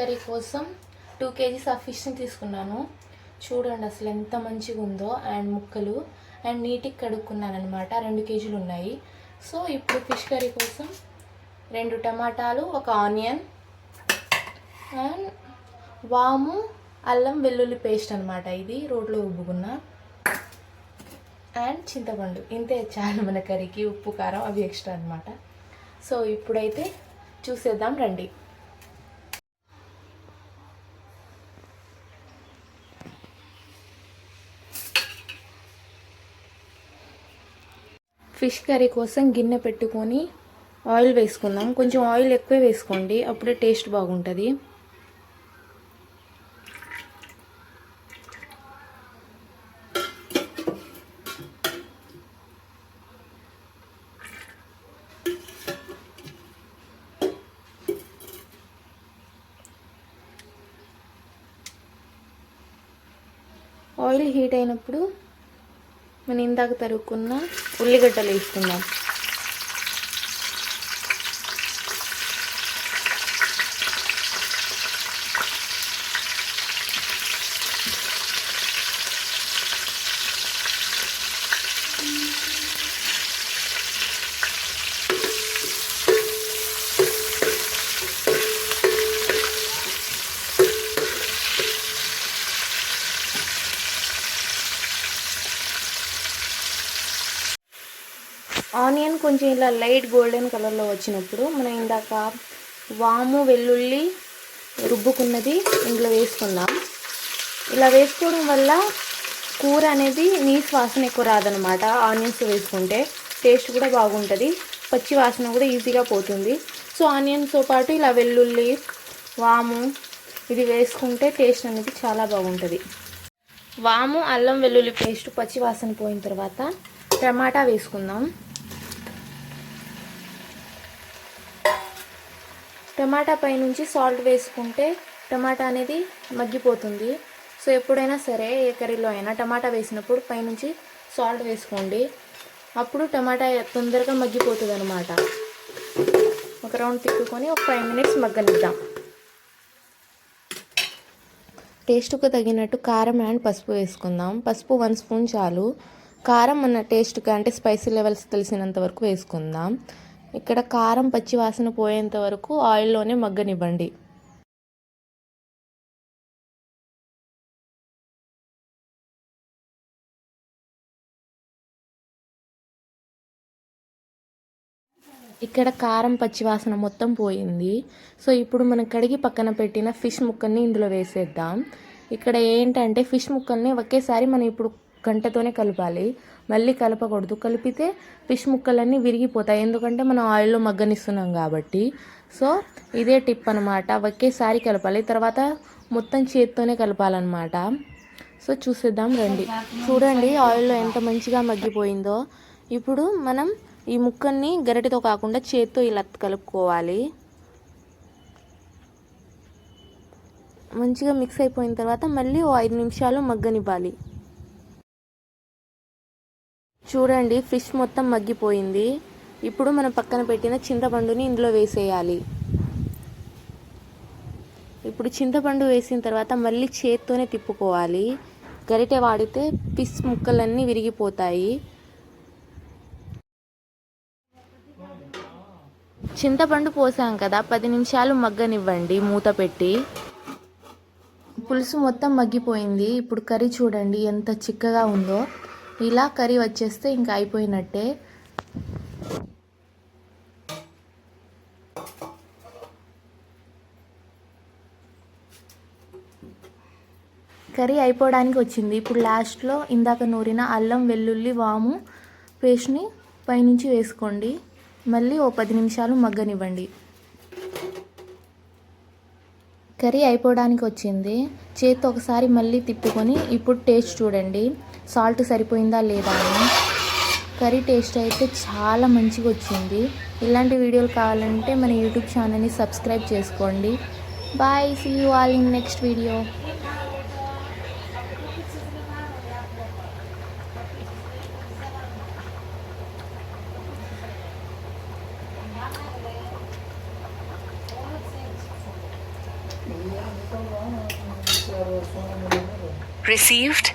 Curry కోసం 2 kgs of ఫిష్ని తీసుకున్నాను. చూడండి అసలు ఎంత మంచిగా ఉందో. అండ్ ముక్కలు అండ్ నీట్గా కడుక్కున్నాను అనమాట. 2 kgలు ఉన్నాయి. సో ఇప్పుడు ఫిష్ కర్రీ కోసం 2 టమాటాలు, ఒక ఆనియన్ అండ్ వాము, అల్లం వెల్లుల్లి పేస్ట్ అనమాట. ఇది రోట్లో రుబ్బుకున్నా. అండ్ చింతపండు. ఇంతే చాలు మన కర్రీకి. ఉప్పు కారం అవి ఎక్స్ట్రా అనమాట. సో ఇప్పుడైతే చూసేద్దాం రండి. ఫిష్ కర్రీ కోసం గిన్నె పెట్టుకొని ఆయిల్ వేసుకుందాం. కొంచెం ఆయిల్ ఎక్కువ వేసుకోండి, అప్పుడే టేస్ట్ బాగుంటుంది. ఆయిల్ హీట్ అయినప్పుడు మనం ఇందాక తరుక్కున్న ఉల్లిగడ్డలు వేసుకుందాం. ఆనియన్ కొంచెం ఇలా లైట్ గోల్డెన్ కలర్లో వచ్చినప్పుడు మనం ఇందాక వాము వెల్లుల్లి రుబ్బుకున్నది ఇందులో వేసుకుందాం. ఇలా వేసుకోవడం వల్ల కూర అనేది నీసు వాసన ఎక్కువ రాదనమాట. ఆనియన్స్ వేసుకుంటే టేస్ట్ కూడా బాగుంటుంది, పచ్చి వాసన కూడా ఈజీగా పోతుంది. సో ఆనియన్స్తో పాటు ఇలా వెల్లుల్లి, వాము ఇది వేసుకుంటే టేస్ట్ అనేది చాలా బాగుంటుంది. వాము, అల్లం వెల్లుల్లి పేస్ట్ పచ్చి వాసన పోయిన తర్వాత టమాటా వేసుకుందాం. టమాటా పైనుంచి సాల్ట్ వేసుకుంటే టమాటా అనేది మగ్గిపోతుంది. సో ఎప్పుడైనా సరే ఏ కర్రీలో అయినా టమాటా వేసినప్పుడు పైనుంచి సాల్ట్ వేసుకోండి, అప్పుడు టమాటా తొందరగా మగ్గిపోతుంది అనమాట. ఒక రౌండ్ తిప్పుకొని ఒక 5 minutes మగ్గనిద్దాం. టేస్ట్కు తగినట్టు కారం అండ్ పసుపు వేసుకుందాం. పసుపు 1 స్పూన్ చాలు. కారం మన టేస్ట్కి అంటే స్పైసీ లెవెల్స్ తెలిసినంత వరకు వేసుకుందాం. ఇక్కడ కారం పచ్చి వాసన పోయేంత వరకు ఆయిల్లోనే మగ్గనివ్వండి. ఇక్కడ కారం పచ్చి వాసన మొత్తం పోయింది. సో ఇప్పుడు మనం కడిగి పక్కన పెట్టిన ఫిష్ ముక్కల్ని ఇందులో వేసేద్దాం. ఇక్కడ ఏంటంటే ఫిష్ ముక్కల్ని ఒకేసారి మనం ఇప్పుడు గంటతోనే కలపాలి, మళ్ళీ కలపకూడదు. కలిపితే ఫిష్ ముక్కలన్నీ విరిగిపోతాయి, ఎందుకంటే మనం ఆయిల్లో మగ్గనిస్తున్నాం కాబట్టి. సో ఇదే టిప్ అనమాట. ఒకేసారి కలపాలి, తర్వాత మొత్తం చేత్తోనే కలపాలన్నమాట. సో చూసేద్దాం రండి. చూడండి ఆయిల్లో ఎంత మంచిగా మగ్గిపోయిందో. ఇప్పుడు మనం ఈ ముక్కల్ని గరిటెతో కాకుండా చేత్తో ఇలా కలుపుకోవాలి. మంచిగా మిక్స్ అయిపోయిన తర్వాత మళ్ళీ 5 నిమిషాలు మగ్గనివ్వాలి. చూడండి ఫిష్ మొత్తం మగ్గిపోయింది. ఇప్పుడు మనం పక్కన పెట్టిన చింతపండుని ఇందులో వేసేయాలి. ఇప్పుడు చింతపండు వేసిన తర్వాత మళ్ళీ చేత్తోనే తిప్పుకోవాలి. గరిటె వాడితే ఫిష్ ముక్కలన్నీ విరిగిపోతాయి. చింతపండు పోసాం కదా, 10 నిమిషాలు మగ్గనివ్వండి మూత పెట్టి. పులుసు మొత్తం మగ్గిపోయింది. ఇప్పుడు కర్రీ చూడండి ఎంత చిక్కగా ఉందో. ఇలా కర్రీ వచ్చేస్తే ఇంకా అయిపోయినట్టే. కర్రీ అయిపోవడానికి వచ్చింది. ఇప్పుడు లాస్ట్లో ఇందాక నూరిన అల్లం వెల్లుల్లి వాము పేస్ట్ని పైనుంచి వేసుకోండి. మళ్ళీ 10 నిమిషాలు మగ్గనివ్వండి. కర్రీ అయిపోవడానికి వచ్చింది. చేత్తో ఒకసారి మళ్ళీ తిప్పుకొని ఇప్పుడు టేస్ట్ చూడండి, సాల్ట్ సరిపోయిందా లేదా అని. కర్రీ టేస్ట్ అయితే చాలా మంచిగా వచ్చింది. ఇలాంటి వీడియోలు కావాలంటే మన యూట్యూబ్ ఛానల్ని సబ్స్క్రైబ్ చేసుకోండి. Bye, see you all in next video. Mm-hmm. Received